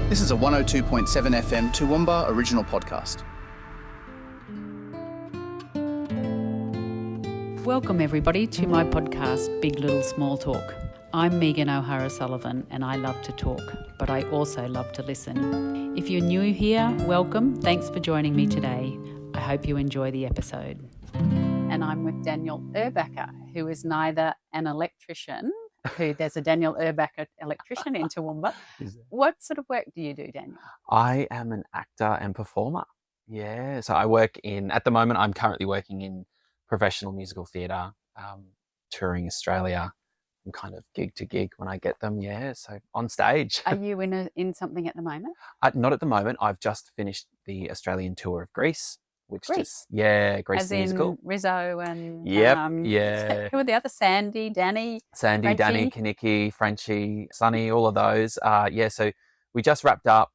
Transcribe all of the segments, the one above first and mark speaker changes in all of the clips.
Speaker 1: This is a 102.7 FM Toowoomba original podcast.
Speaker 2: Welcome everybody to my podcast, Big Little Small Talk. I'm Megan O'Hara-Sullivan and I love to talk, but I also love to listen. If you're new here, welcome. Thanks for joining me today. I hope you enjoy the episode. And I'm with Daniel Erbacher, who is neither an electrician, there's a Daniel Erbacher electrician in Toowoomba. What sort of work do you do, Daniel?
Speaker 3: I am an actor and performer. Yeah, so I work at the moment, I'm currently working in professional musical theatre, touring Australia, and kind of gig to gig when I get them. Yeah, so on stage.
Speaker 2: Are you in something at the moment?
Speaker 3: Not at the moment. I've just finished the Australian tour of Greece,
Speaker 2: Greece
Speaker 3: Greece the musical.
Speaker 2: In Rizzo and
Speaker 3: yeah.
Speaker 2: Who are the others? Sandy, Danny,
Speaker 3: Frenchie. Danny, Kinnicky, Frenchie, Sonny, all of those. So we just wrapped up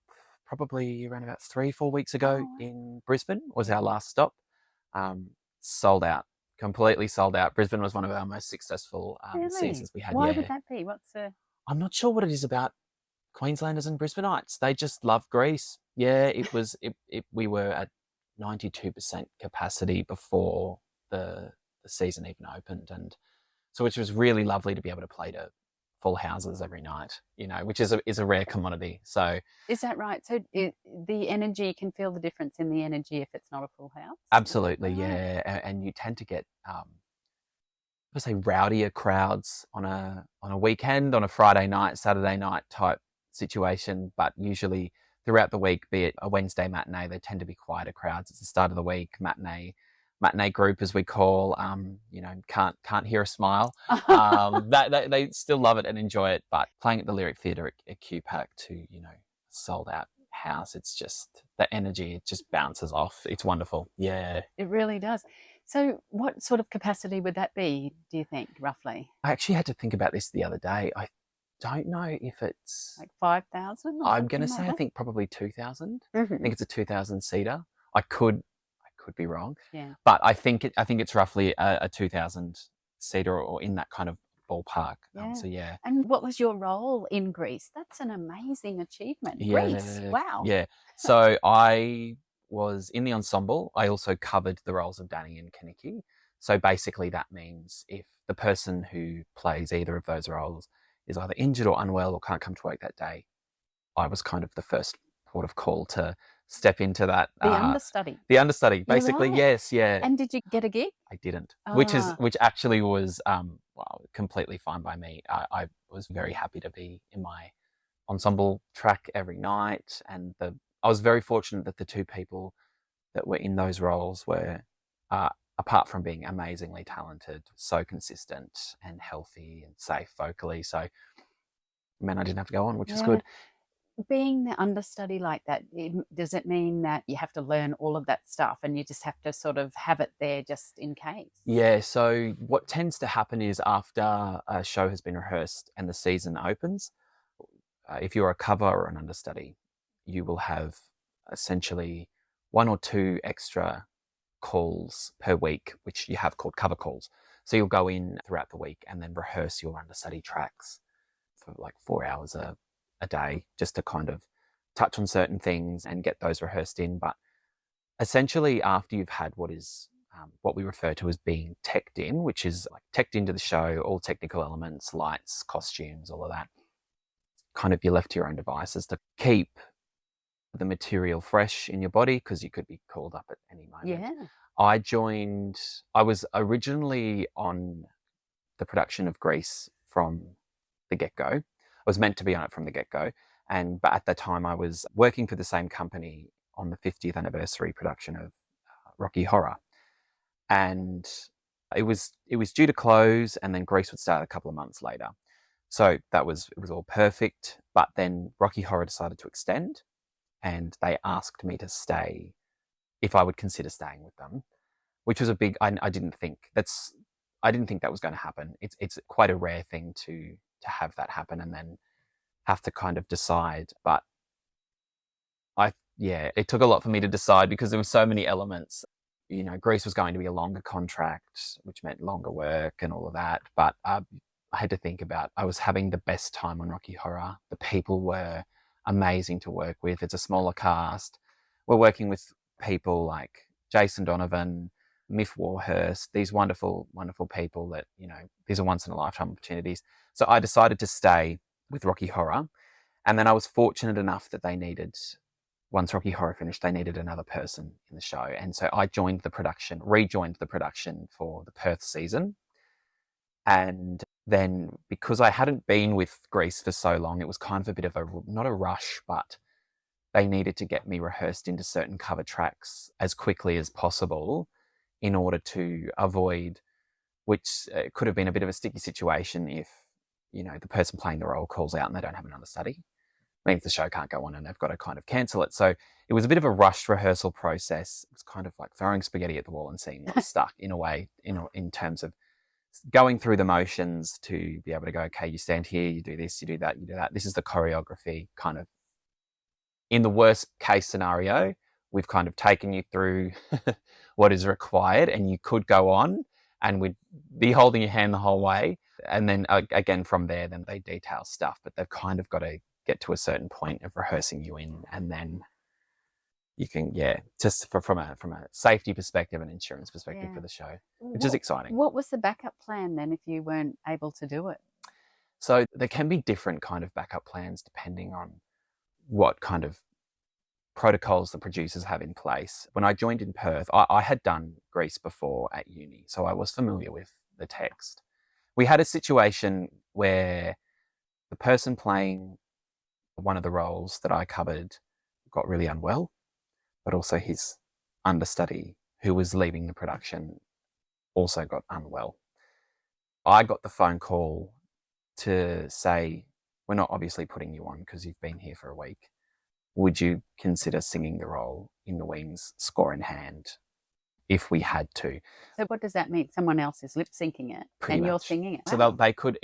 Speaker 3: probably around about 3-4 weeks ago in Brisbane was our last stop. Sold out, completely sold out. Brisbane was one of our most successful seasons we had.
Speaker 2: Why would that be?
Speaker 3: I'm not sure what it is about Queenslanders and Brisbaneites. They just love Greece. Yeah, it was. We were at 92% capacity before the season even opened, and so which was really lovely to be able to play to full houses every night, which is a rare commodity. So
Speaker 2: is that right? So the energy, you can feel the difference in the energy if it's not a full house?
Speaker 3: Absolutely, yeah. And you tend to get let's say rowdier crowds on a weekend, on a Friday night, Saturday night type situation, but usually throughout the week, be it a Wednesday matinee, they tend to be quieter crowds. It's the start of the week, matinee group, as we call, can't hear a smile. They still love it and enjoy it, but playing at the Lyric Theatre at QPAC to, sold out house, it's just the energy, it just bounces off. It's wonderful. Yeah.
Speaker 2: It really does. So what sort of capacity would that be, do you think, roughly?
Speaker 3: I actually had to think about this the other day. I don't know if it's
Speaker 2: like 5,000.
Speaker 3: I'm going to say, I think probably 2,000. Mm-hmm. I think it's a 2,000 seater. I could be wrong.
Speaker 2: Yeah.
Speaker 3: But I think it's roughly a 2,000 seater or in that kind of ballpark.
Speaker 2: Yeah. And what was your role in Greece? That's an amazing achievement.
Speaker 3: Yeah.
Speaker 2: Greece. Wow.
Speaker 3: Yeah. So I was in the ensemble. I also covered the roles of Danny and Kinnicky. So basically that means if the person who plays either of those roles is either injured or unwell or can't come to work that day, I was kind of the first port of call to step into that.
Speaker 2: The understudy.
Speaker 3: The understudy, basically, right. Yes, yeah.
Speaker 2: And did you get a gig?
Speaker 3: I didn't, which actually was completely fine by me. I was very happy to be in my ensemble track every night, and I was very fortunate that the two people that were in those roles were, apart from being amazingly talented, so consistent and healthy and safe vocally. So, I didn't have to go on, which is good.
Speaker 2: Being the understudy like that, does it mean that you have to learn all of that stuff and you just have to sort of have it there just in case?
Speaker 3: Yeah, so what tends to happen is after a show has been rehearsed and the season opens, if you're a cover or an understudy, you will have essentially 1 or 2 extra calls per week, which you have called cover calls. So you'll go in throughout the week and then rehearse your understudy tracks for like 4 hours a day, just to kind of touch on certain things and get those rehearsed in. But essentially after you've had what we refer to as being teched in, which is like teched into the show, all technical elements, lights, costumes, all of that, kind of you're left to your own devices to keep the material fresh in your body, because you could be called up at any moment.
Speaker 2: Yeah.
Speaker 3: I was originally on the production of Grease from the get-go. I was meant to be on it from the get-go. But at that time I was working for the same company on the 50th anniversary production of Rocky Horror. And it was due to close, and then Grease would start a couple of months later. So it was all perfect. But then Rocky Horror decided to extend, and they asked me to stay if I would consider staying with them, which was a big, I didn't think that was going to happen. It's quite a rare thing to have that happen and then have to kind of decide. But it took a lot for me to decide because there were so many elements. Greece was going to be a longer contract, which meant longer work and all of that. But I had to think about, I was having the best time on Rocky Horror. The people were amazing to work with. It's a smaller cast. We're working with people like Jason Donovan, Miff Warhurst, these wonderful, wonderful people that, these are once in a lifetime opportunities. So I decided to stay with Rocky Horror. And then I was fortunate enough that once Rocky Horror finished, they needed another person in the show. And so I rejoined the production for the Perth season. And then because I hadn't been with Grease for so long, it was kind of a bit of not a rush, but they needed to get me rehearsed into certain cover tracks as quickly as possible in order to avoid, which could have been a bit of a sticky situation if, the person playing the role calls out and they don't have an understudy. Means the show can't go on and they've got to kind of cancel it. So it was a bit of a rushed rehearsal process. It was kind of like throwing spaghetti at the wall and seeing what stuck in a way, in terms of going through the motions to be able to go, okay, you stand here, you do this, you do that, you do that. This is the choreography kind of. In the worst case scenario, we've kind of taken you through what is required and you could go on and we'd be holding your hand the whole way. And then again, from there, then they detail stuff, but they've kind of got to get to a certain point of rehearsing you in, and then you can, just from a safety perspective and insurance perspective for the show, which is exciting.
Speaker 2: What was the backup plan then if you weren't able to do it?
Speaker 3: So there can be different kind of backup plans depending on what kind of protocols the producers have in place. When I joined in Perth, I had done Grease before at uni, so I was familiar with the text. We had a situation where the person playing one of the roles that I covered got really unwell, but also his understudy, who was leaving the production, also got unwell. I got the phone call to say, we're not obviously putting you on because you've been here for a week. Would you consider singing the role in the wings, score in hand, if we had to?
Speaker 2: So what does that mean? Someone else is lip syncing it and you're singing it?
Speaker 3: So they could,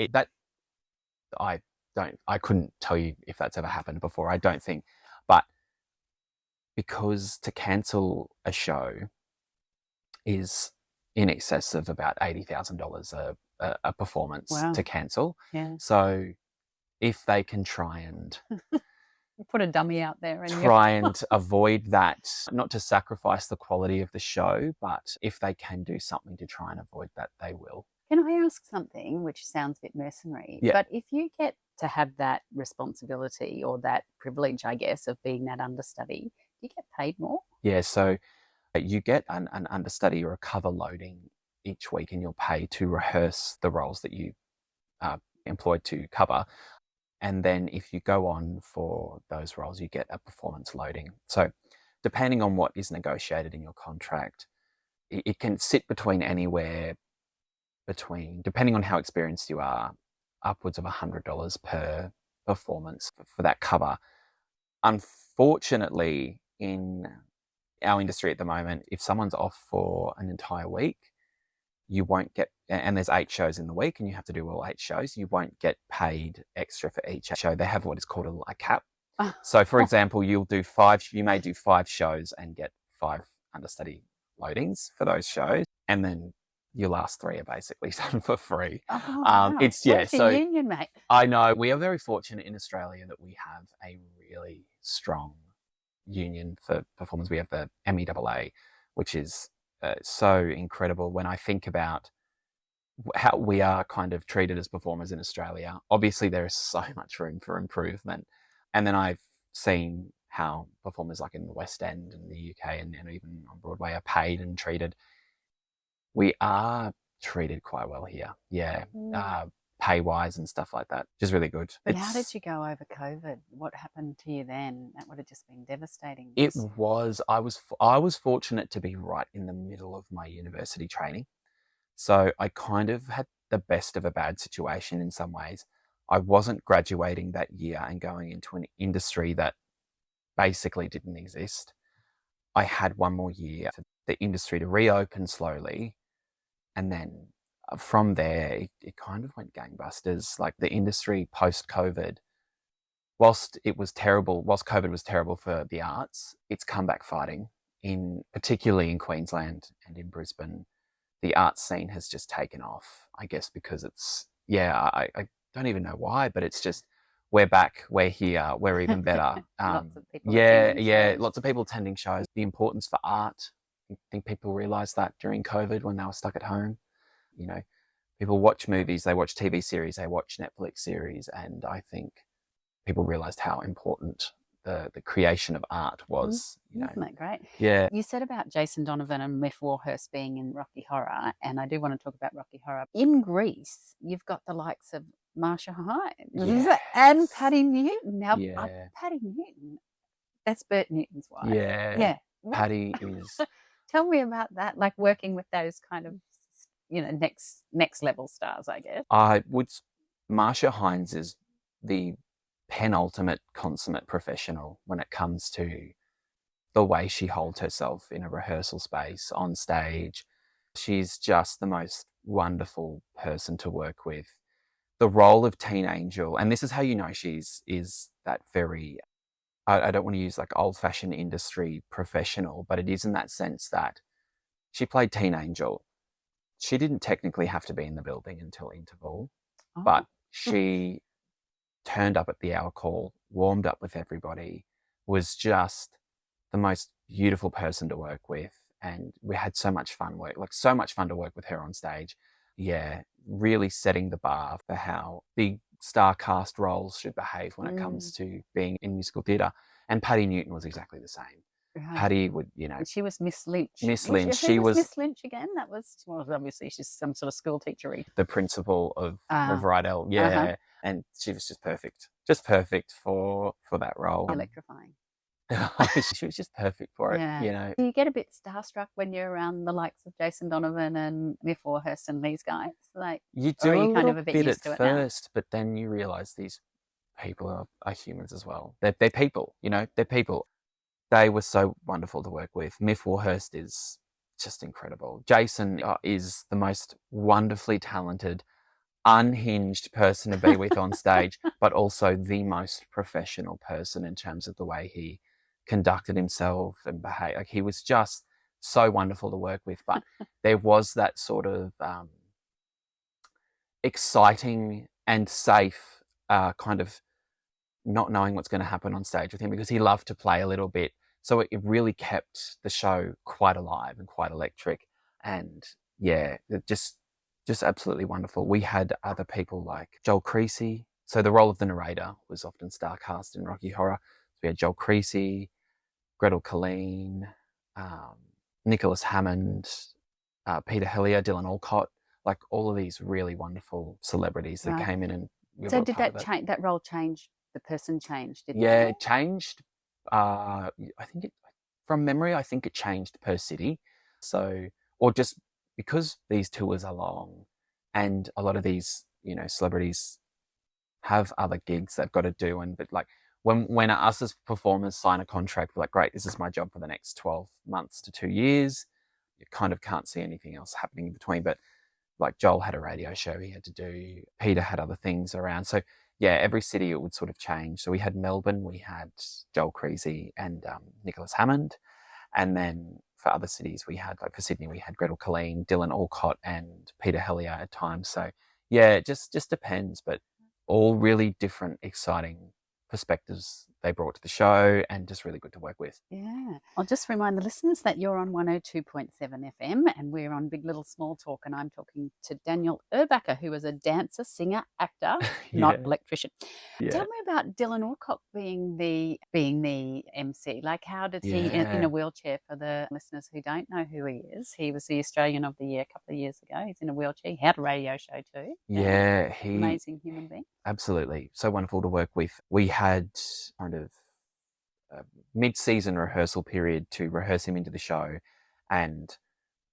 Speaker 3: I couldn't tell you if that's ever happened before. I don't think, but because to cancel a show is in excess of about $80,000 a performance to cancel.
Speaker 2: Yeah.
Speaker 3: So if they can try and
Speaker 2: put a dummy out there and
Speaker 3: try and avoid that, not to sacrifice the quality of the show, but if they can do something to try and avoid that, they will.
Speaker 2: Can I ask something which sounds a bit mercenary?
Speaker 3: Yeah.
Speaker 2: But if you get to have that responsibility or that privilege, I guess, of being that understudy, do you get paid more?
Speaker 3: Yeah, so you get an understudy or a cover loading each week and you're paid to rehearse the roles that you are employed to cover. And then if you go on for those roles, you get a performance loading. So depending on what is negotiated in your contract, it can sit between anywhere between, depending on how experienced you are, upwards of $100 per performance for that cover. Unfortunately, in our industry at the moment, if someone's off for an entire week, you won't get, and there's 8 shows in the week and you have to do all 8 shows, you won't get paid extra for each show. They have what is called a cap. So for example, you may do 5 shows and get 5 understudy loadings for those shows. And then your last 3 are basically done for free.
Speaker 2: Oh, wow.
Speaker 3: It's,
Speaker 2: Where's
Speaker 3: so
Speaker 2: the union, mate?
Speaker 3: I know we are very fortunate in Australia that we have a really strong union for performers. We have the MEAA, which is so incredible when I think about how we are kind of treated as performers in Australia. Obviously, there is so much room for improvement. And then I've seen how performers like in the West End and the UK and even on Broadway are paid and treated. We are treated quite well here. Yeah. Pay-wise and stuff like that, which is really good.
Speaker 2: But how did you go over COVID? What happened to you then? That would have just been devastating.
Speaker 3: It was, I was fortunate to be right in the middle of my university training. So I kind of had the best of a bad situation in some ways. I wasn't graduating that year and going into an industry that basically didn't exist. I had one more year for the industry to reopen slowly. And then from there, it kind of went gangbusters. Like the industry post-COVID, whilst COVID was terrible for the arts, it's come back fighting, particularly in Queensland and in Brisbane. The arts scene has just taken off, I guess, because I don't even know why, but it's just we're back, we're here, we're even better.
Speaker 2: Lots of people
Speaker 3: yeah,
Speaker 2: attending
Speaker 3: yeah,
Speaker 2: shows.
Speaker 3: lots of people attending shows. The importance for art. I think people realised that during COVID when they were stuck at home. You know, people watch movies, they watch TV series, they watch Netflix series, and I think people realised how important the creation of art was. You know,
Speaker 2: Isn't that great?
Speaker 3: yeah,
Speaker 2: You said about Jason Donovan and Miff Warhurst being in Rocky Horror, and I do want to talk about Rocky Horror. In Greece, you've got the likes of Marsha Hines and Patty Newton. Now,
Speaker 3: yeah,
Speaker 2: Patty Newton, that's Bert Newton's wife.
Speaker 3: yeah.
Speaker 2: Yeah.
Speaker 3: Patty is.
Speaker 2: Tell me about that, like working with those kind of, next level stars, I guess.
Speaker 3: Marsha Hines is the penultimate consummate professional when it comes to the way she holds herself in a rehearsal space, on stage. She's just the most wonderful person to work with. The role of Teen Angel, and this is how you know is that very, I don't want to use like old-fashioned industry professional, but it is in that sense that she played Teen Angel. She didn't technically have to be in the building until interval, but she turned up at the hour call, warmed up with everybody, was just the most beautiful person to work with. And we had so much fun so much fun to work with her on stage. Yeah, really setting the bar for how big star cast roles should behave when it comes to being in musical theatre. And Patty Newton was exactly the same.
Speaker 2: Right.
Speaker 3: Patty would,
Speaker 2: And she was Miss Lynch.
Speaker 3: Miss Lynch.
Speaker 2: She was Miss Lynch again. That was, well, obviously she's some sort of school teachery.
Speaker 3: The principal of Rydell. Yeah. And she was just perfect for that role.
Speaker 2: Electrifying.
Speaker 3: She was just perfect for it.
Speaker 2: Yeah.
Speaker 3: You know,
Speaker 2: Do you get a bit starstruck when you're around the likes of Jason Donovan and Miff Warhurst and these guys? Like,
Speaker 3: you
Speaker 2: or
Speaker 3: do
Speaker 2: are
Speaker 3: a
Speaker 2: you kind
Speaker 3: little
Speaker 2: of a bit
Speaker 3: bit
Speaker 2: used
Speaker 3: at
Speaker 2: to it now?
Speaker 3: first, but then you realise these people are humans as well. They're people. You know, they're people. They were so wonderful to work with. Miff Warhurst is just incredible. Jason is the most wonderfully talented, unhinged person to be with on stage, but also the most professional person in terms of the way he conducted himself and behaved. Like, he was just so wonderful to work with. But there was that sort of exciting and safe kind of not knowing what's going to happen on stage with him, because he loved to play a little bit. So it really kept the show quite alive and quite electric. And yeah, just absolutely wonderful. We had other people like Joel Creasy. So the role of the narrator was often star cast in Rocky Horror. So we had Joel Creasy, Gretel Colleen, Nicholas Hammond, Peter Hellier, Dylan Alcott, like all of these really wonderful celebrities that came in. And
Speaker 2: so did that change? That role changed? The person changed?
Speaker 3: It changed. I think from memory, I think it changed per city. So, or just because these tours are long, and a lot of these, celebrities have other gigs they've got to do, but like when us as performers sign a contract, we're like, great, this is my job for the next 12 months to 2 years. You kind of can't see anything else happening in between. But like Joel had a radio show he had to do. Peter had other things around. So yeah, every city it would sort of change. So we had Melbourne, we had Joel Creasy and Nicholas Hammond. And then for other cities, we had, like for Sydney, we had Gretel Colleen, Dylan Alcott and Peter Hellier at times. So yeah, it just depends, but all really different, exciting perspectives they brought to the show, and just really good to work with.
Speaker 2: Yeah. I'll just remind the listeners that you're on 102.7 FM and we're on Big Little Small Talk, and I'm talking to Daniel Erbacher, who is a dancer, singer, actor, not electrician. Yeah. Tell me about Dylan Alcott being the MC. Like, how did he, in a wheelchair, for the listeners who don't know who he is, he was the Australian of the Year a couple of years ago. He's in a wheelchair. He had a radio show too.
Speaker 3: Yeah.
Speaker 2: Amazing human being.
Speaker 3: Absolutely. So wonderful to work with. We had kind of a mid-season rehearsal period to rehearse him into the show. And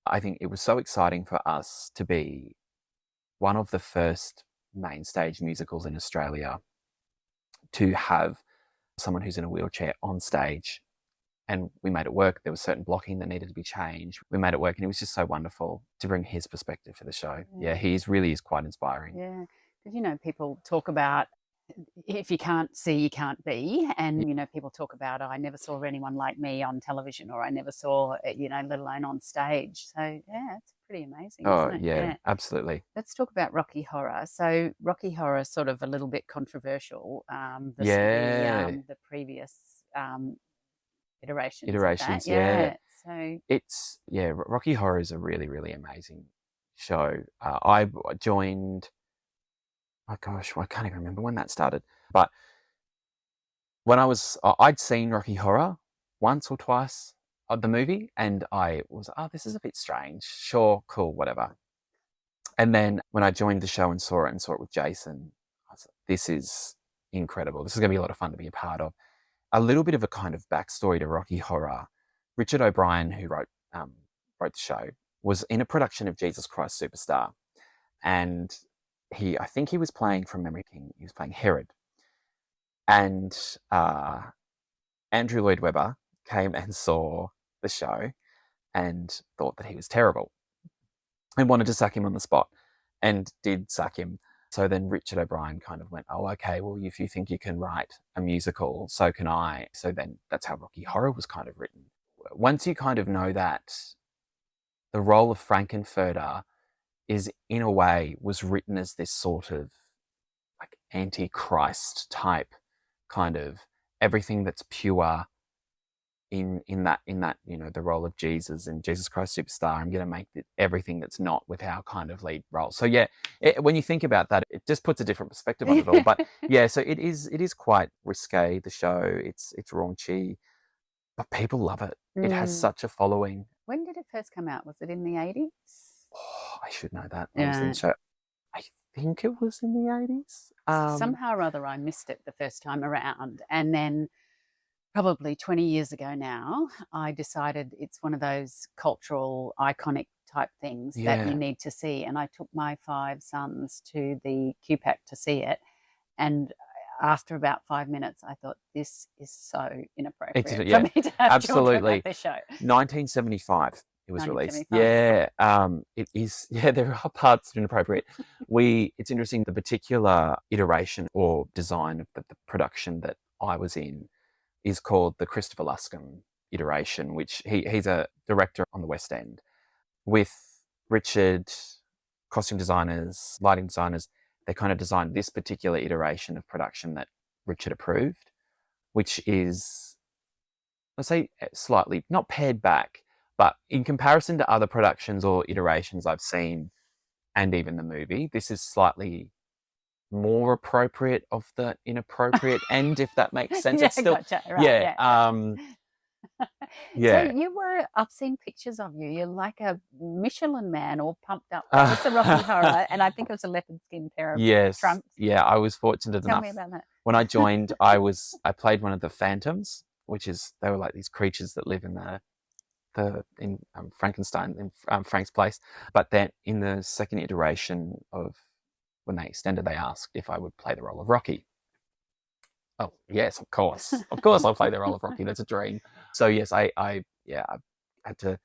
Speaker 3: I think it was so exciting for us to be one of the first main stage musicals in Australia to have someone who's in a wheelchair on stage. And we made it work. There was certain blocking that needed to be changed. We made it work, and it was just so wonderful to bring his perspective to the show. Yeah, he really is quite inspiring.
Speaker 2: Yeah. Because, people talk about if you can't see, you can't be. And, you know, people talk about, I never saw anyone like me on television, or I never saw, you know, let alone on stage. So, yeah, it's pretty amazing,
Speaker 3: Oh,
Speaker 2: isn't it?
Speaker 3: yeah, absolutely.
Speaker 2: Let's talk about Rocky Horror. So, Rocky Horror is sort of a little bit controversial.
Speaker 3: Yeah.
Speaker 2: The previous iterations of that.
Speaker 3: Iterations, yeah.
Speaker 2: Yeah. So,
Speaker 3: Rocky Horror is a really, really amazing show. I joined, oh gosh, I can't even remember when that started. But when I'd seen Rocky Horror once or twice of the movie, and I was, oh, this is a bit strange. Sure, cool, whatever. And then when I joined the show and saw it with Jason, I was like, this is incredible. This is going to be a lot of fun to be a part of. A little bit of a kind of backstory to Rocky Horror. Richard O'Brien, who wrote the show, was in a production of Jesus Christ Superstar, and I think he was playing, from memory, he was playing Herod, and Andrew Lloyd Webber came and saw the show and thought that he was terrible and wanted to sack him on the spot, and did sack him. So then Richard O'Brien kind of went, oh, okay, well, if you think you can write a musical, so can I. So then that's how Rocky Horror was kind of written. Once you kind of know that the role of Frankenfurter in a way, was written as this sort of like anti-Christ type kind of everything that's pure in that, you know, the role of Jesus and Jesus Christ Superstar. I'm going to make everything that's not with our kind of lead role. So yeah, when you think about that, it just puts a different perspective on it all. But yeah, so it is quite risque, the show. It's raunchy, but people love it. It has such a following.
Speaker 2: When did it first come out? Was it in the 80s?
Speaker 3: Oh, I should know that. I was in the show. I think it was in the 80s.
Speaker 2: Somehow or other, I missed it the first time around. And then probably 20 years ago now, I decided it's one of those cultural, iconic type things that you need to see. And I took my 5 sons to the QPAC to see it. And after about 5 minutes, I thought, this is so inappropriate for me to have children at the show.
Speaker 3: 1975. It was released. Yeah, it is. Yeah, there are parts that are inappropriate. It's interesting, the particular iteration or design of the production that I was in is called the Christopher Luscombe iteration, which he's a director on the West End with Richard, costume designers, lighting designers. They kind of designed this particular iteration of production that Richard approved, which is, let's say, slightly not pared back, but in comparison to other productions or iterations I've seen, and even the movie, this is slightly more appropriate of the inappropriate end, if that makes sense.
Speaker 2: Yeah,
Speaker 3: it's still,
Speaker 2: gotcha. Right,
Speaker 3: yeah.
Speaker 2: So I've seen pictures of you. You're like a Michelin man, all pumped up. It's a Rocky Horror, and I think it was a leopard skin pair of trunks.
Speaker 3: Yeah, I was fortunate enough.
Speaker 2: Tell me about that.
Speaker 3: When I joined, I played one of the phantoms, they were like these creatures that live in in Frankenstein, in Frank's place. But then in the second iteration of when they extended, they asked if I would play the role of Rocky. Oh yes, of course, I'll play the role of Rocky. That's a dream. So yes, I had to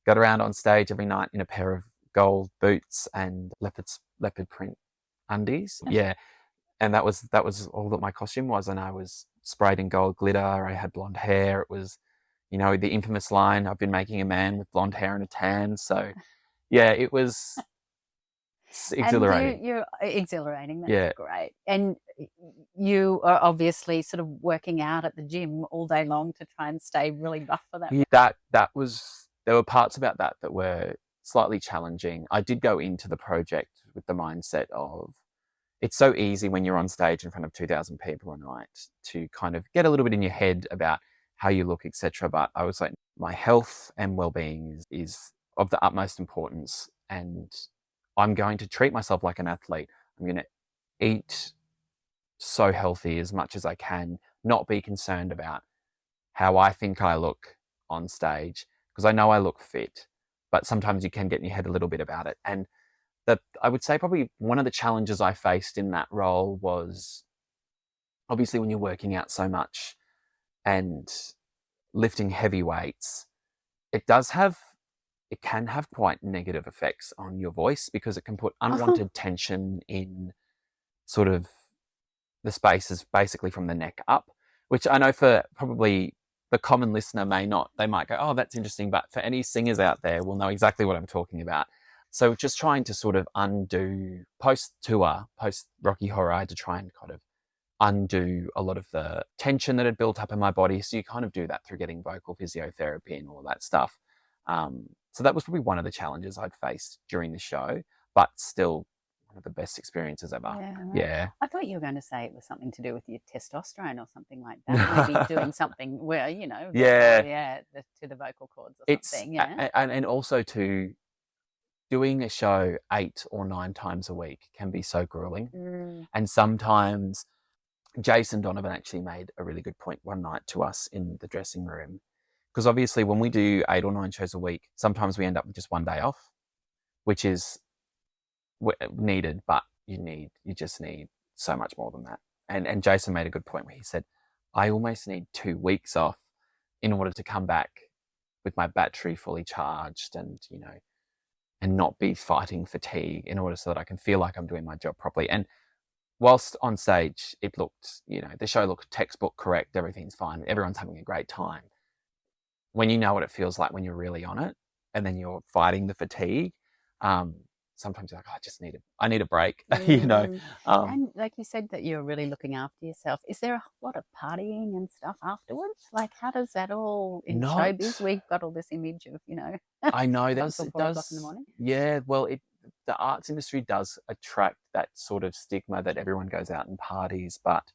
Speaker 3: go around on stage every night in a pair of gold boots and leopard print undies. Yeah, and that was all that my costume was, and I was sprayed in gold glitter. I had blonde hair. It was, you know, the infamous line, "I've been making a man with blonde hair and a tan." So yeah, it was exhilarating.
Speaker 2: And you're exhilarating. That's great. And you are obviously sort of working out at the gym all day long to try and stay really buff for that.
Speaker 3: Yeah, there were parts about that were slightly challenging. I did go into the project with the mindset of, it's so easy when you're on stage in front of 2,000 people a night to kind of get a little bit in your head about how you look, etc. But I was like, my health and well-being is of the utmost importance, and I'm going to treat myself like an athlete. I'm going to eat so healthy as much as I can, not be concerned about how I think I look on stage, because I know I look fit, but sometimes you can get in your head a little bit about it. And I would say probably one of the challenges I faced in that role was, obviously when you're working out so much and lifting heavy weights, it can have quite negative effects on your voice, because it can put unwanted tension in sort of the space is basically from the neck up, which I know for probably the common listener may not. They might go, oh, that's interesting. But for any singers out there, will know exactly what I'm talking about. So just trying to sort of undo post-tour, post-Rocky Horror, I had to try and kind of undo a lot of the tension that had built up in my body. So you kind of do that through getting vocal physiotherapy and all that stuff. So that was probably one of the challenges I'd faced during the show, but still one of the best experiences ever.
Speaker 2: Yeah, right.
Speaker 3: Yeah.
Speaker 2: I thought you were going to say it was something to do with your testosterone or something like that. Maybe doing something where,
Speaker 3: Yeah.
Speaker 2: to the vocal cords or
Speaker 3: It's
Speaker 2: something. Yeah.
Speaker 3: and also to doing a show 8 or 9 times a week can be so grueling. And sometimes Jason Donovan actually made a really good point one night to us in the dressing room. Because obviously when we do 8 or 9 shows a week, sometimes we end up with just one day off, which is needed, but you just need so much more than that. And Jason made a good point where he said, I almost need 2 weeks off in order to come back with my battery fully charged and not be fighting fatigue in order so that I can feel like I'm doing my job properly. And whilst on stage, it looked, the show looked textbook correct, everything's fine, everyone's having a great time. When you know what it feels like when you're really on it and then you're fighting the fatigue, sometimes you're like, I need a break,
Speaker 2: And like you said that you're really looking after yourself. Is there a lot of partying and stuff afterwards? Like, how does that all in showbiz? We've got all this image of,
Speaker 3: I know
Speaker 2: it
Speaker 3: does.
Speaker 2: till 4 o'clock in the morning.
Speaker 3: Yeah, well, the arts industry does attract that sort of stigma that everyone goes out and parties, but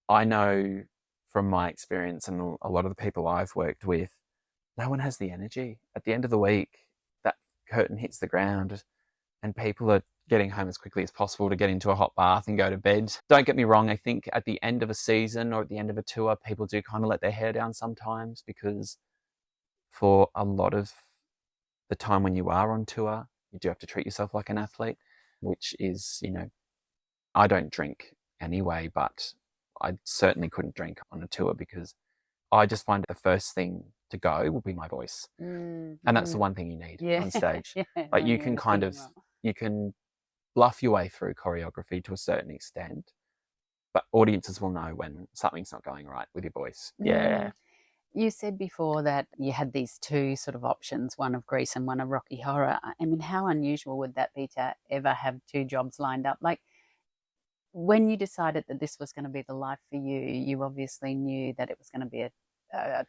Speaker 3: I know from my experience and a lot of the people I've worked with, no one has the energy. At the end of the week, that curtain hits the ground and people are getting home as quickly as possible to get into a hot bath and go to bed. Don't get me wrong, I think at the end of a season or at the end of a tour, people do kind of let their hair down sometimes, because for a lot of the time when you are on tour, you do have to treat yourself like an athlete, which is, I don't drink anyway, but I certainly couldn't drink on a tour because I just find the first thing to go will be my voice. And that's the one thing you need on stage. Like you can you can bluff your way through choreography to a certain extent, but audiences will know when something's not going right with your voice. Yeah.
Speaker 2: You said before that you had these 2 sort of options, one of Grease and one of Rocky Horror. I mean, how unusual would that be to ever have 2 jobs lined up? Like, when you decided that this was going to be the life for you, you obviously knew that it was going to be a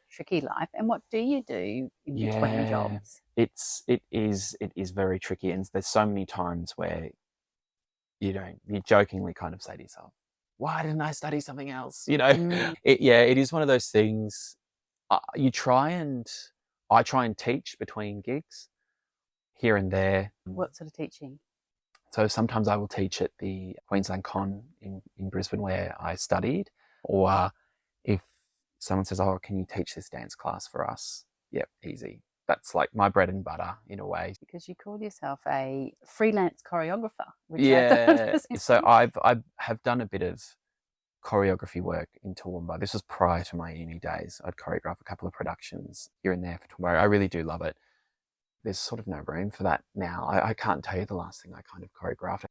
Speaker 2: tricky life. And what do you do in between jobs?
Speaker 3: It is very tricky, and there's so many times where you jokingly kind of say to yourself, why didn't I study something else? It is one of those things. I try and teach between gigs here and there.
Speaker 2: What sort of teaching?
Speaker 3: So sometimes I will teach at the Queensland Con in Brisbane where I studied, or if someone says, oh, can you teach this dance class for us? Yep, easy. That's like my bread and butter in a way.
Speaker 2: Because you called yourself a freelance choreographer. Which
Speaker 3: So I have done a bit of choreography work in Toowoomba. This was prior to my uni days. I'd choreograph a couple of productions here and there for Toowoomba. I really do love it. There's sort of no room for that now. I can't tell you the last thing I kind of choreographed.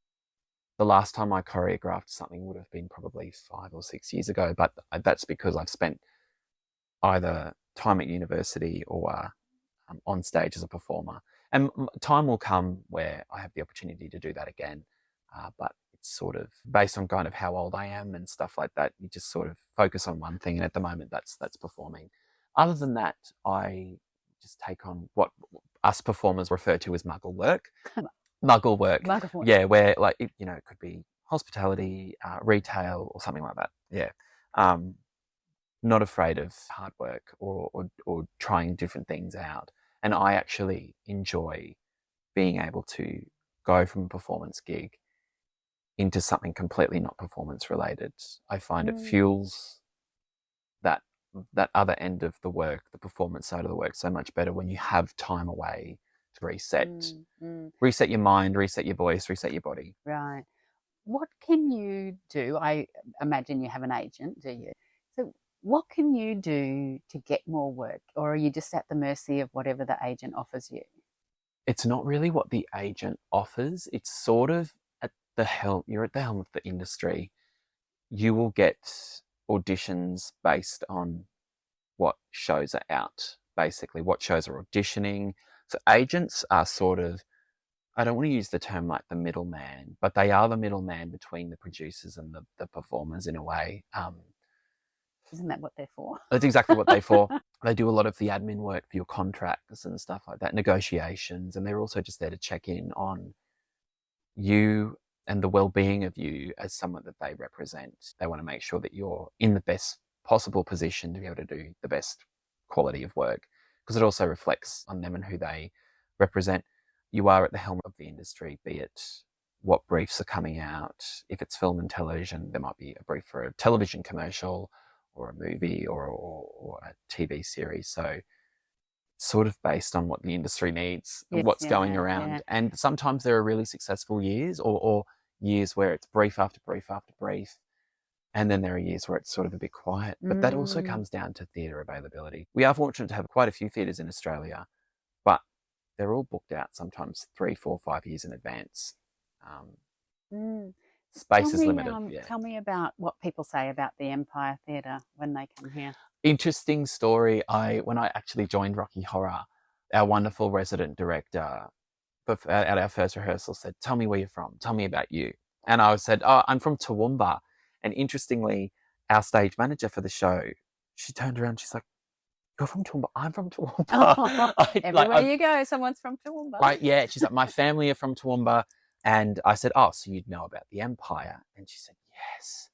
Speaker 3: The last time I choreographed something would have been probably 5 or 6 years ago, but that's because I've spent either time at university or on stage as a performer. And time will come where I have the opportunity to do that again, but sort of based on kind of how old I am and stuff like that. You just sort of focus on one thing, and at the moment that's performing. Other than that, I just take on what us performers refer to as muggle work. Muggle work. Yeah, where like it could be hospitality, retail, or something like that. Yeah. Not afraid of hard work or trying different things out. And I actually enjoy being able to go from a performance gig into something completely not performance related. I find it fuels that other end of the work, the performance side of the work, so much better when you have time away to reset your mind, reset your voice, reset your body.
Speaker 2: Right. What can you do? I imagine you have an agent, do you? So what can you do to get more work, or are you just at the mercy of whatever the agent offers you?
Speaker 3: It's not really what the agent offers. It's sort of you're at the helm of the industry. you will get auditions based on what shows are out, basically, what shows are auditioning. So agents are sort of, I don't want to use the term like the middleman, but they are the middleman between the producers and the performers in a way.
Speaker 2: Isn't that what they're for?
Speaker 3: That's exactly what they're for. They do a lot of the admin work for your contracts and stuff like that, negotiations, and they're also just there to check in on you and the well-being of you as someone that they represent. They want to make sure that you're in the best possible position to be able to do the best quality of work, because it also reflects on them and who they represent. You are at the helm of the industry, be it what briefs are coming out. If it's film and television, there might be a brief for a television commercial or a movie or a TV series. So sort of based on what the industry needs and what's going around. Yeah. And sometimes there are really successful years or years where it's brief after brief after brief. And then there are years where it's sort of a bit quiet. But that also comes down to theatre availability. We are fortunate to have quite a few theatres in Australia, but they're all booked out sometimes 3, 4, 5 years in advance. Space is limited.
Speaker 2: Tell me about what people say about the Empire Theatre when they come here.
Speaker 3: Interesting story. When I actually joined Rocky Horror, our wonderful resident director at our first rehearsal said, "Tell me where you're from. Tell me about you." And I said, "Oh, I'm from Toowoomba." And interestingly, our stage manager for the show, she turned around, she's like, "You're from Toowoomba? I'm from Toowoomba."
Speaker 2: Oh, everywhere you go, someone's from Toowoomba.
Speaker 3: Right, yeah. She's like, "My family are from Toowoomba." And I said, "Oh, so you'd know about the Empire?" And she said, "Yes."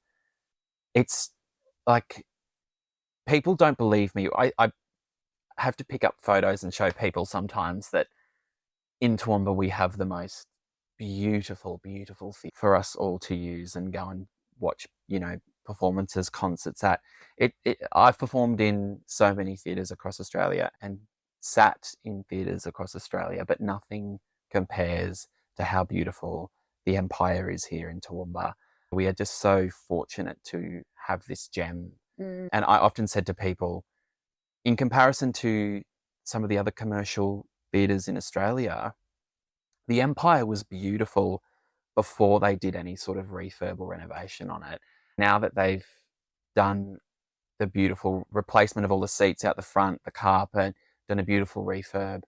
Speaker 3: It's like, people don't believe me. I have to pick up photos and show people sometimes that in Toowoomba we have the most beautiful, beautiful thing for us all to use and go and watch, performances, concerts at. I've performed in so many theatres across Australia and sat in theatres across Australia, but nothing compares to how beautiful the Empire is here in Toowoomba. We are just so fortunate to have this gem. And I often said to people, in comparison to some of the other commercial theatres in Australia, the Empire was beautiful before they did any sort of refurb or renovation on it. Now that they've done the beautiful replacement of all the seats out the front, the carpet, done a beautiful refurb,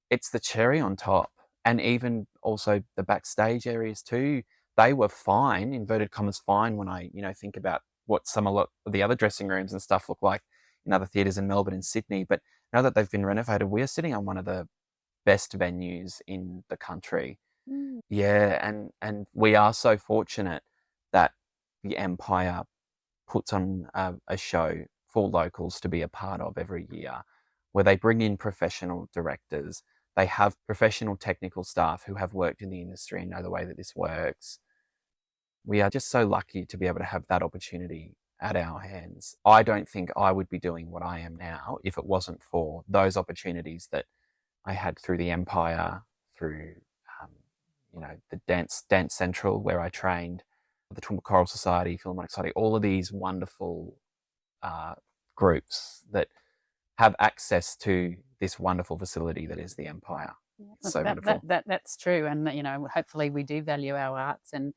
Speaker 3: it's the cherry on top. And even also the backstage areas too, they were fine, inverted commas fine, when I, think about what a lot of the other dressing rooms and stuff look like in other theatres in Melbourne and Sydney. But now that they've been renovated, we are sitting on one of the best venues in the country. Yeah, and we are so fortunate that the Empire puts on a show for locals to be a part of every year, where they bring in professional directors. They have professional technical staff who have worked in the industry and know the way that this works. We are just so lucky to be able to have that opportunity at our hands. I don't think I would be doing what I am now if it wasn't for those opportunities that I had through the Empire, through the Dance Central, where I trained, the Toowoomba Choral Society, Philharmonic Society, all of these wonderful groups that have access to this wonderful facility that is the Empire. So wonderful.
Speaker 2: That's true. And, hopefully we do value our arts. And,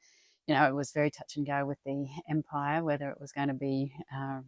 Speaker 2: it was very touch and go with the Empire, whether it was going to be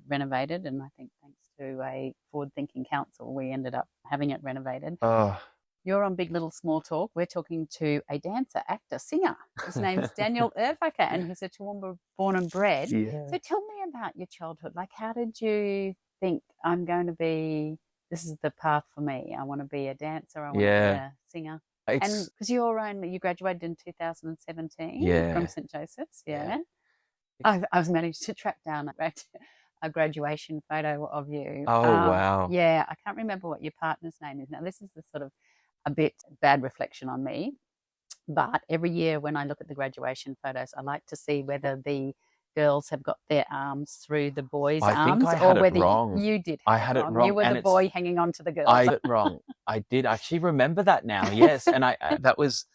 Speaker 2: renovated. And I think thanks to a forward-thinking council, we ended up having it renovated.
Speaker 3: Oh.
Speaker 2: You're on Big Little Small Talk. We're talking to a dancer, actor, singer. His name's Daniel Erbacher, and he's a Toowoomba born and bred.
Speaker 3: Yeah.
Speaker 2: So tell me about your childhood. Like, how did you think, this is the path for me? I want to be a dancer. I want to be a singer. And because you graduated in 2017 from St. Joseph's. Yeah. I was managed to track down a graduation photo of you.
Speaker 3: Oh, wow.
Speaker 2: Yeah, I can't remember what your partner's name is. Now, this is the sort of a bit bad reflection on me, but every year when I look at the graduation photos, I like to see whether the girls have got their arms through the boys' arms,
Speaker 3: or whether
Speaker 2: you did.
Speaker 3: I had it wrong.
Speaker 2: You were the boy hanging on to the girls.
Speaker 3: I had it wrong. I did actually remember that now. Yes, and that was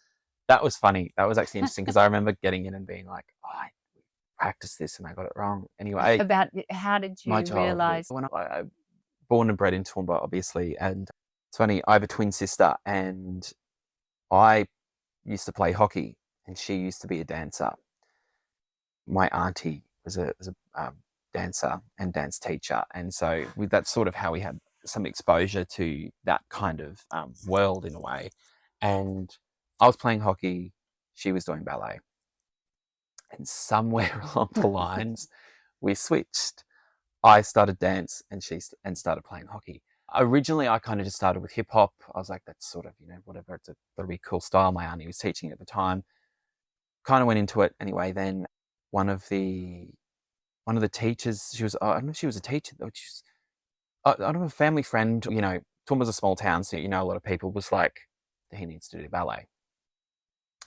Speaker 3: funny. That was actually interesting because I remember getting in and being like, I practiced this and I got it wrong. Anyway,
Speaker 2: about how did you realise?
Speaker 3: When I born and bred in Toowoomba, obviously, and it's funny. I have a twin sister, and I used to play hockey, and she used to be a dancer. My auntie was a dancer and dance teacher, and so that's sort of how we had some exposure to that kind of world in a way. And I was playing hockey, she was doing ballet, and somewhere along the lines we switched. I started dance and and started playing hockey. Originally, I kind of just started with hip hop. I was like, that's sort of, whatever. It's a pretty cool style. My auntie was teaching at the time. Kind of went into it anyway. Then one of the teachers, she was, I don't know if she was a teacher, though. I don't know, a family friend. Toowoomba's a small town, so a lot of people, was like, he needs to do ballet.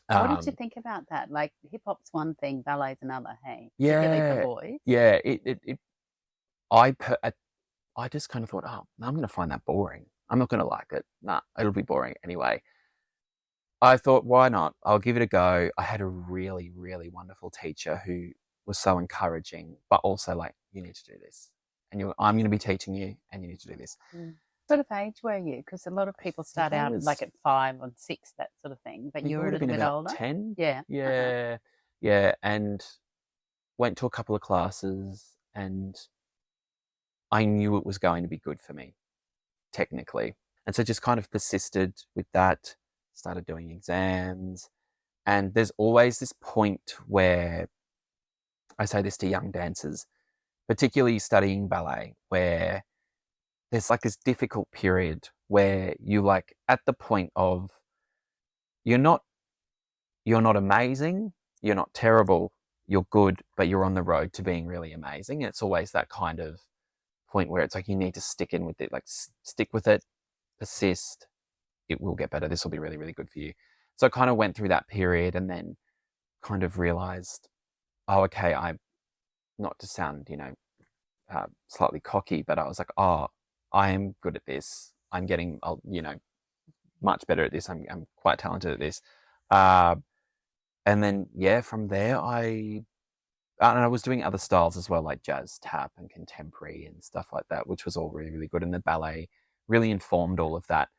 Speaker 2: What did you think about that? Like, hip hop's one thing, ballet's another. Hey,
Speaker 3: Yeah,
Speaker 2: particularly for boys.
Speaker 3: yeah. I just kind of thought, oh, I'm going to find that boring. I'm not going to like it. Nah, it'll be boring anyway. I thought, why not? I'll give it a go. I had a really, really wonderful teacher who was so encouraging, but also like, you need to do this. And I'm going to be teaching you, and you need to do this.
Speaker 2: What sort of age were you? Because a lot of people start out like at 5 or 6, that sort of thing. But you were a little bit older.
Speaker 3: 10.
Speaker 2: Yeah.
Speaker 3: Yeah. Yeah. And went to a couple of classes, and I knew it was going to be good for me, technically. And so just kind of persisted with that, started doing exams. And there's always this point where, I say this to young dancers, particularly studying ballet, where there's like this difficult period where you like at the point of you're not amazing, you're not terrible, you're good, but you're on the road to being really amazing. And it's always that kind of point where it's like you need to stick in with it, like stick with it, persist, it will get better. This will be really, really good for you. So I kind of went through that period and then kind of realized, oh, okay, I'm not to sound, slightly cocky, but I was like, oh, I am good at this. I'm getting, much better at this. I'm quite talented at this. And then, from there, and I was doing other styles as well, like jazz, tap, and contemporary and stuff like that, which was all really, really good. And the ballet really informed all of that.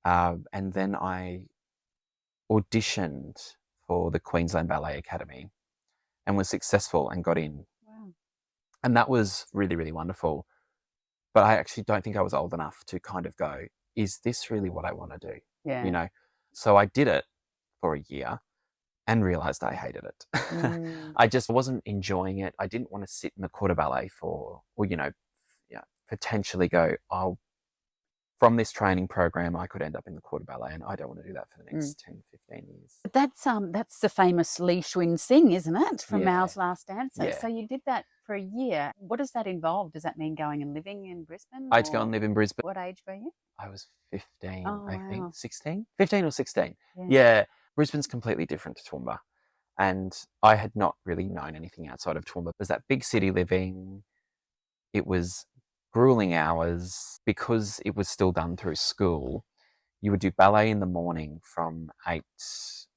Speaker 3: And then I auditioned for the Queensland Ballet Academy and was successful and got in.
Speaker 2: Wow.
Speaker 3: And that was really, really wonderful. But I actually don't think I was old enough to kind of go, is this really what I want to do?
Speaker 2: Yeah.
Speaker 3: So I did it for a year and realized I hated it. I just wasn't enjoying it. I didn't want to sit in the quarter ballet potentially go, oh, from this training program, I could end up in the quarter ballet, and I don't want to do that for the next 10, 15 years.
Speaker 2: But that's the famous Lee Schwinn Sing, isn't it, from Mal's Last Dancer?
Speaker 3: Yeah.
Speaker 2: So you did that for a year. What does that involve? Does that mean going and living in Brisbane?
Speaker 3: I had to go and live in Brisbane.
Speaker 2: What age were you?
Speaker 3: I was 15,
Speaker 2: Oh,
Speaker 3: I
Speaker 2: wow.
Speaker 3: think. 16? 15 or 16.
Speaker 2: Yeah.
Speaker 3: Brisbane's completely different to Toowoomba. And I had not really known anything outside of Toowoomba. It was that big city living. It was grueling hours because it was still done through school. You would do ballet in the morning from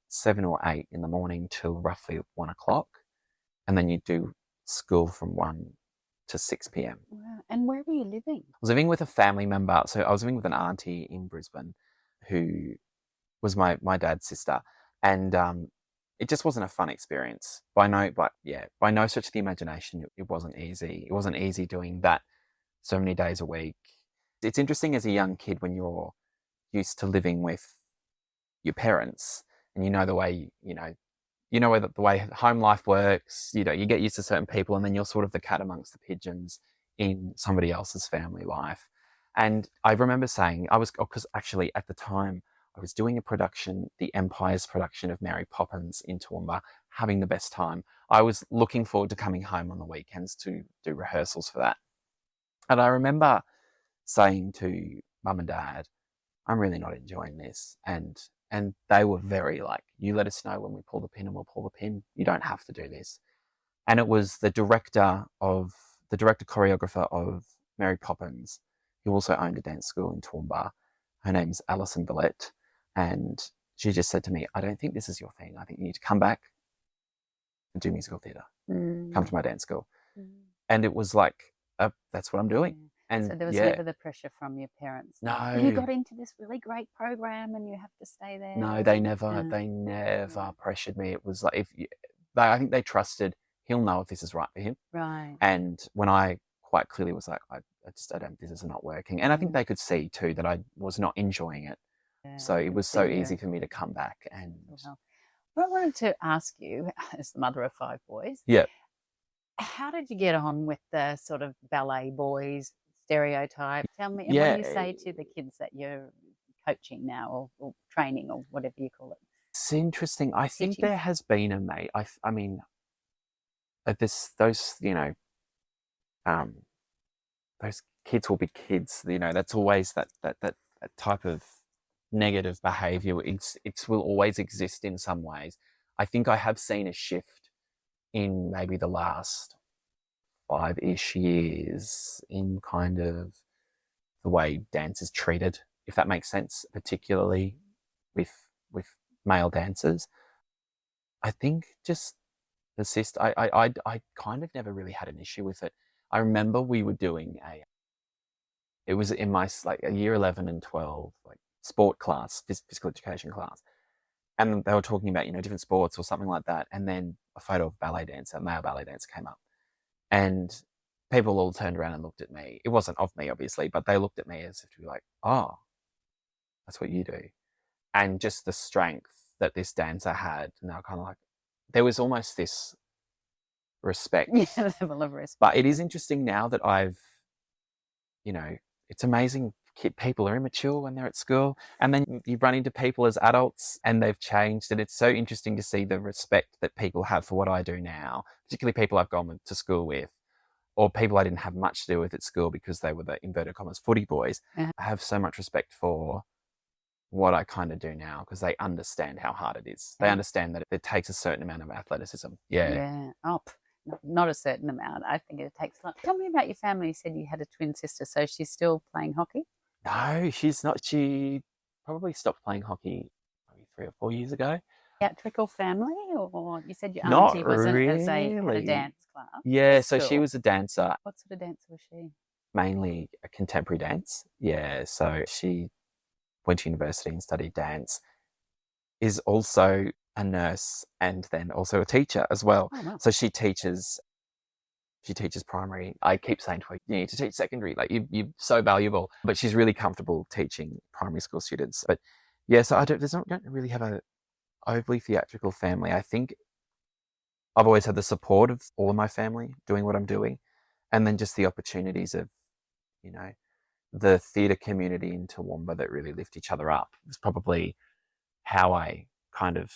Speaker 3: 7 or 8 in the morning till roughly 1 o'clock. And then you'd do school from 1 to 6 p.m.
Speaker 2: Wow. And where were you living?
Speaker 3: I was living with a family member. So I was living with an auntie in Brisbane who was my dad's sister. And it just wasn't a fun experience. By no stretch of the imagination, it wasn't easy. It wasn't easy doing that so many days a week. It's interesting as a young kid when you're used to living with your parents and the way, the way home life works, you get used to certain people and then you're sort of the cat amongst the pigeons in somebody else's family life. And I remember saying, because actually at the time I was doing a production, the Empire's production of Mary Poppins in Toowoomba, having the best time. I was looking forward to coming home on the weekends to do rehearsals for that. And I remember saying to mum and dad, I'm really not enjoying this. And they were very like, you let us know when we pull the pin and we'll pull the pin. You don't have to do this. And it was the director choreographer of Mary Poppins, who also owned a dance school in Toowoomba. Her name's Alison Billette. And she just said to me, I don't think this is your thing. I think you need to come back and do musical theatre. Come to my dance school. And it was like, that's what I'm doing. And
Speaker 2: so there was never the pressure from your parents.
Speaker 3: No.
Speaker 2: You got into this really great program and you have to stay there.
Speaker 3: No, they never pressured me. It was like, I think they trusted he'll know if this is right for him.
Speaker 2: Right.
Speaker 3: And when I quite clearly was like, I don't, this is not working. And I think they could see too that I was not enjoying it.
Speaker 2: Yeah,
Speaker 3: So it was so easy for me to come back. And
Speaker 2: well, I wanted to ask you, as the mother of 5 boys,
Speaker 3: yeah,
Speaker 2: how did you get on with the sort of ballet boys stereotype? Tell me, and what
Speaker 3: yeah,
Speaker 2: do you say to the kids that you're coaching now or training or whatever you call it?
Speaker 3: it's interesting. I think
Speaker 2: Teaching.
Speaker 3: there has been I mean, those, those kids will be kids. That's always that type of negative behavior. It will always exist in some ways. I think I have seen a shift in maybe the last 5-ish years in kind of the way dance is treated, if that makes sense, particularly with male dancers. I think just I kind of never really had an issue with it. I remember we were doing it was in my like a year 11 and 12 like sport class, physical education class, and they were talking about different sports or something like that, and then a photo of a male ballet dancer came up, and people all turned around and looked at me. It wasn't of me, obviously, but they looked at me as if to be like, "Oh, that's what you do," and just the strength that this dancer had, and they were kind of like, there was almost this respect.
Speaker 2: Yeah, level of respect.
Speaker 3: But it is interesting now that it's amazing. People are immature when they're at school, and then you run into people as adults and they've changed, and it's so interesting to see the respect that people have for what I do now, particularly people I've gone to school with, or people I didn't have much to do with at school because they were the inverted commas footy boys. I have so much respect for what I kind of do now because they understand how hard it is. They understand that it takes a certain amount of athleticism.
Speaker 2: Yeah. Not a certain amount. I think it takes a lot. Tell me about your family. You said you had a twin sister, so she's still playing hockey?
Speaker 3: No, she's not. She probably stopped playing hockey maybe 3 or 4 years ago.
Speaker 2: Theatrical family, or you said your
Speaker 3: Not
Speaker 2: auntie was had a
Speaker 3: really.
Speaker 2: dance class?
Speaker 3: Yeah,
Speaker 2: at
Speaker 3: so she
Speaker 2: school?
Speaker 3: was a dancer,
Speaker 2: What sort of dancer was she?
Speaker 3: mainly a contemporary dance. Yeah, so she went to university and studied dance, is also a nurse and then also a teacher as well.
Speaker 2: Oh, wow.
Speaker 3: So she teaches primary. I keep saying to her, you need to teach secondary. Like you're so valuable. But she's really comfortable teaching primary school students. But yeah, so I don't really have a overly theatrical family. I think I've always had the support of all of my family doing what I'm doing, and then just the opportunities of, the theatre community in Toowoomba that really lift each other up. It's probably how I kind of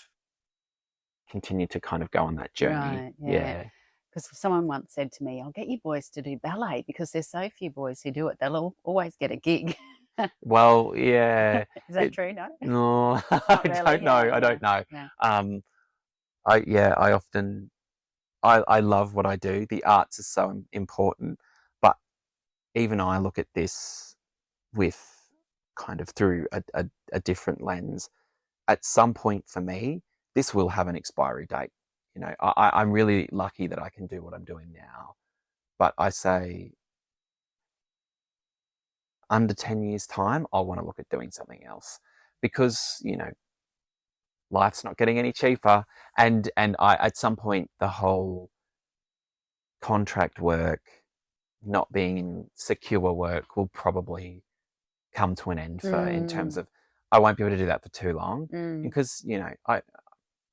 Speaker 3: continue to kind of go on that journey.
Speaker 2: Right, yeah. Because someone once said to me, I'll get you boys to do ballet because there's so few boys who do it. They'll always get a gig.
Speaker 3: Well, yeah.
Speaker 2: Is that true? No?
Speaker 3: No,
Speaker 2: Not
Speaker 3: I
Speaker 2: really,
Speaker 3: don't know.
Speaker 2: yeah,
Speaker 3: I don't know.
Speaker 2: yeah.
Speaker 3: I often, I love what I do. The arts is so important, but even I look at this with kind of through a different lens. At some point for me, this will have an expiry date. I'm really lucky that I can do what I'm doing now, but I say under 10 years time, I'll want to look at doing something else because, life's not getting any cheaper. And at some point, the whole contract work, not being in secure work will probably come to an end in terms of, I won't be able to do that for too long because,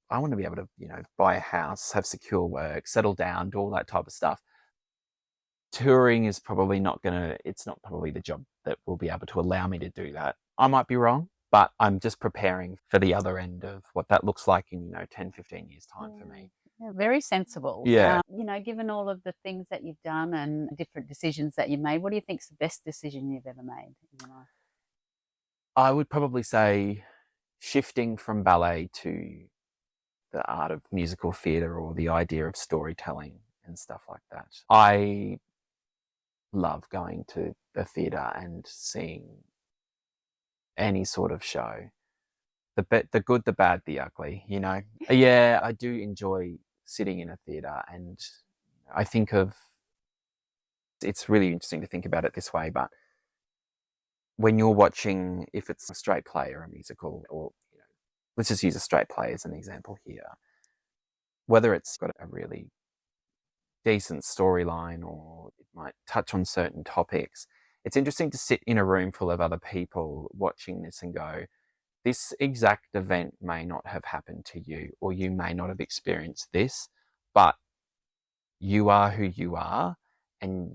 Speaker 3: I want to be able to, buy a house, have secure work, settle down, do all that type of stuff. Touring is probably it's not probably the job that will be able to allow me to do that. I might be wrong, but I'm just preparing for the other end of what that looks like in, 10, 15 years time for me.
Speaker 2: Yeah, very sensible.
Speaker 3: Yeah.
Speaker 2: Given all of the things that you've done and different decisions that you've made, what do you think is the best decision you've ever made in your life?
Speaker 3: I would probably say shifting from ballet to the art of musical theatre or the idea of storytelling and stuff like that. I love going to the theatre and seeing any sort of show. The good, the bad, the ugly, Yeah, I do enjoy sitting in a theatre, and I think it's really interesting to think about it this way, but when you're watching, if it's a straight play or a musical, or let's just use a straight play as an example here, whether it's got a really decent storyline, or it might touch on certain topics, it's interesting to sit in a room full of other people watching this and go, this exact event may not have happened to you, or you may not have experienced this, but you are who you are. And,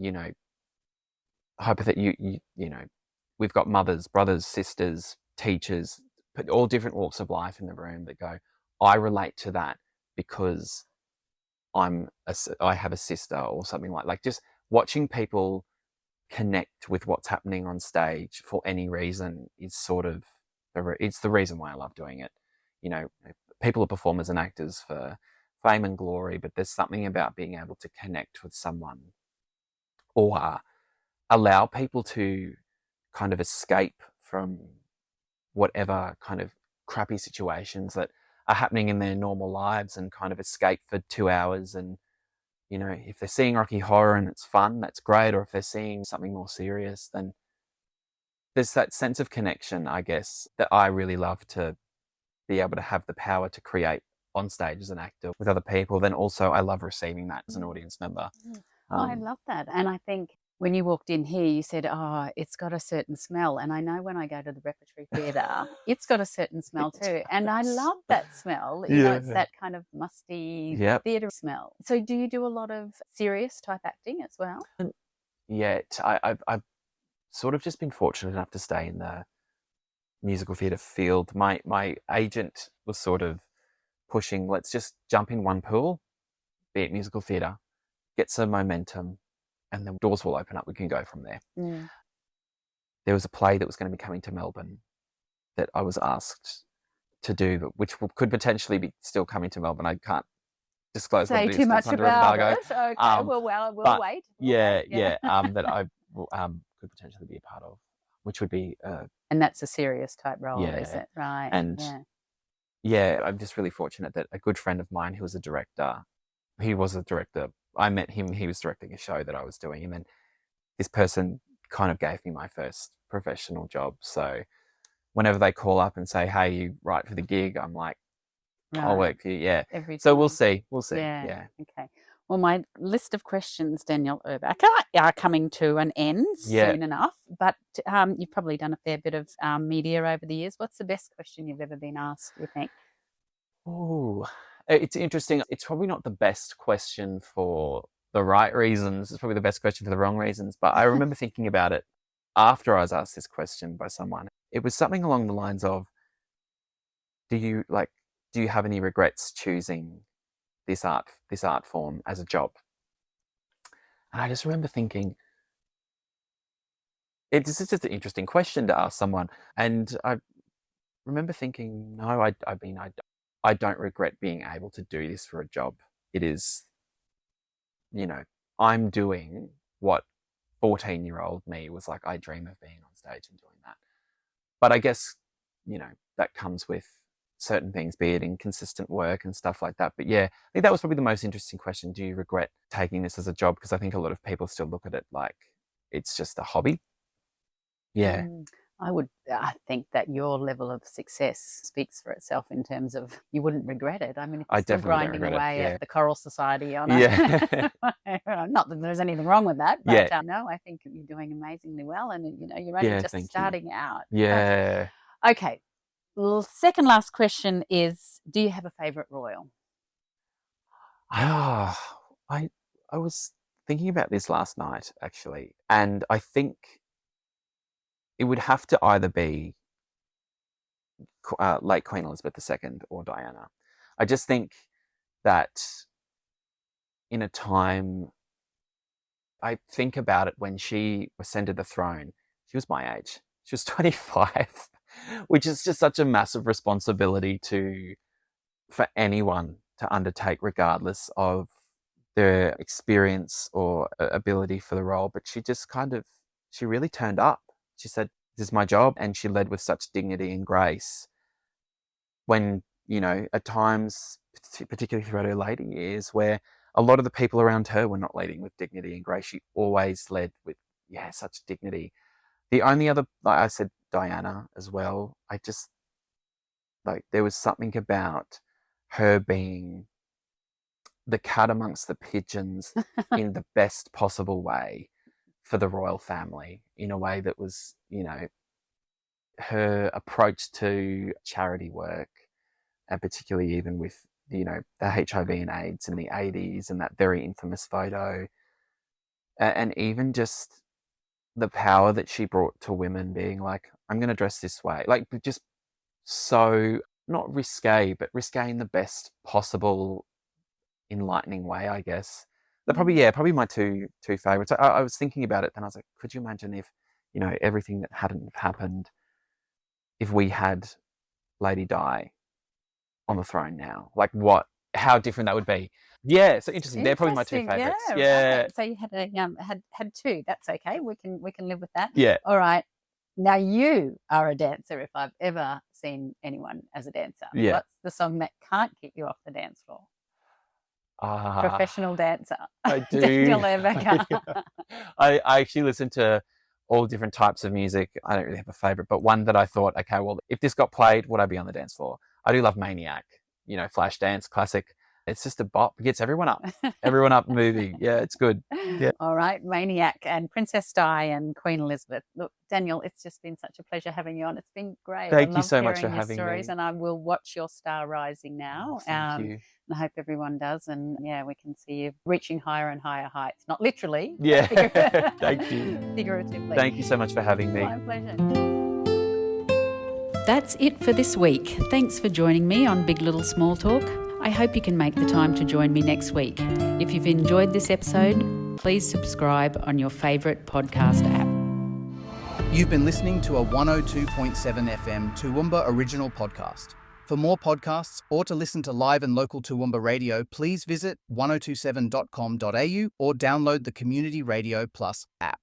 Speaker 3: we've got mothers, brothers, sisters, teachers, but all different walks of life in the room that go, I relate to that because I have a sister, or something like just watching people connect with what's happening on stage for any reason is sort of it's the reason why I love doing it. People are performers and actors for fame and glory, but there's something about being able to connect with someone, or allow people to kind of escape from whatever kind of crappy situations that are happening in their normal lives, and kind of escape for 2 hours. And if they're seeing Rocky Horror and it's fun, that's great. Or if they're seeing something more serious, then there's that sense of connection, I guess, that I really love to be able to have the power to create on stage as an actor with other people. Then also I love receiving that as an audience member.
Speaker 2: I love that. And I think when you walked in here, you said, oh, it's got a certain smell. And I know when I go to the Repertory Theatre, it's got a certain smell too. And I love that smell. It's that kind of musty theatre smell. So do you do a lot of serious type acting as well?
Speaker 3: Yet I've sort of just been fortunate enough to stay in the musical theatre field. My agent was sort of pushing, let's just jump in one pool, be it musical theatre, get some momentum, and then doors will open up. We can go from there. There was a play that was going to be coming to Melbourne that I was asked to do, which could potentially be still coming to Melbourne. I can't disclose what it is.
Speaker 2: Say too much about it. Okay, we'll wait.
Speaker 3: That I could potentially be a part of, which would be
Speaker 2: and that's a serious type role, is it? Right.
Speaker 3: And I'm just really fortunate that a good friend of mine who was a director, I met him, he was directing a show that I was doing, and then this person kind of gave me my first professional job. So whenever they call up and say, hey, you write for the gig, I'm like, I'll work for you. So we'll see. Yeah.
Speaker 2: Okay. Well, my list of questions, Daniel Erbacher, are coming to an end soon enough, but you've probably done a fair bit of media over the years. What's the best question you've ever been asked, you think?
Speaker 3: Oh, it's interesting. It's probably not the best question for the right reasons. It's probably the best question for the wrong reasons. But I remember thinking about it after I was asked this question by someone. It was something along the lines of, do you have any regrets choosing this art form as a job? And I just remember thinking, this is just an interesting question to ask someone. And I remember thinking, no, I don't regret being able to do this for a job. It is, I'm doing what 14-year-old me was like, I dream of being on stage and doing that. But I guess, that comes with certain things, be it inconsistent work and stuff like that. But yeah, I think that was probably the most interesting question. Do you regret taking this as a job? Because I think a lot of people still look at it like it's just a hobby. Yeah.
Speaker 2: I think that your level of success speaks for itself in terms of you wouldn't regret it. I mean, if you're still grinding away at the Choral Society on it, not that there's anything wrong with that, but no, I think you're doing amazingly well, and you're only just starting out.
Speaker 3: Yeah.
Speaker 2: Okay. Well, second last question is, do you have a favourite royal?
Speaker 3: I was thinking about this last night, actually, and I think it would have to either be late Queen Elizabeth II or Diana. I just think that in a time, I think about it when she ascended the throne, she was my age. She was 25, which is just such a massive responsibility for anyone to undertake, regardless of their experience or ability for the role. But she really turned up. She said, this is my job. And she led with such dignity and grace when, at times, particularly throughout her later years, where a lot of the people around her were not leading with dignity and grace. She always led with, such dignity. The only other, like I said, Diana as well. I just, there was something about her being the cat amongst the pigeons in the best possible way for the royal family, in a way that was, her approach to charity work, and particularly even with, the HIV and AIDS in the 80s and that very infamous photo, and even just the power that she brought to women being like, I'm going to dress this way. Like, just so not risque, but risque in the best possible enlightening way, I guess. They're probably my two favorites. I was thinking about it, and I was like, could you imagine if, everything that hadn't happened, if we had Lady Di on the throne now, like how different that would be. Yeah, so interesting. They're probably my two favorites. Yeah.
Speaker 2: Right. So you had had two. That's okay. We can live with that.
Speaker 3: Yeah.
Speaker 2: All right. Now you are a dancer. If I've ever seen anyone as a dancer,
Speaker 3: Yeah.
Speaker 2: what's the song that can't keep you off the dance floor? Professional dancer.
Speaker 3: I do.
Speaker 2: Daniel Erbacher.
Speaker 3: I actually listen to all different types of music. I don't really have a favorite, but one that I thought, okay, well, if this got played, would I be on the dance floor? I do love Maniac, flash dance, classic. It's just a bop. It gets everyone up moving. Yeah, it's good. Yeah.
Speaker 2: All right, Maniac and Princess Di and Queen Elizabeth. Look, Daniel, it's just been such a pleasure having you on. It's been great.
Speaker 3: Thank you so much for having
Speaker 2: stories,
Speaker 3: me.
Speaker 2: And I will watch your star rising now.
Speaker 3: Thank you.
Speaker 2: And I hope everyone does. And yeah, we can see you reaching higher and higher heights. Not literally.
Speaker 3: Yeah. Thank you.
Speaker 2: Figuratively.
Speaker 3: Thank you so much for having me.
Speaker 2: My pleasure. That's it for this week. Thanks for joining me on Big Little Small Talk. I hope you can make the time to join me next week. If you've enjoyed this episode, please subscribe on your favourite podcast app.
Speaker 1: You've been listening to a 102.7 FM Toowoomba original podcast. For more podcasts or to listen to live and local Toowoomba radio, please visit 1027.com.au or download the Community Radio Plus app.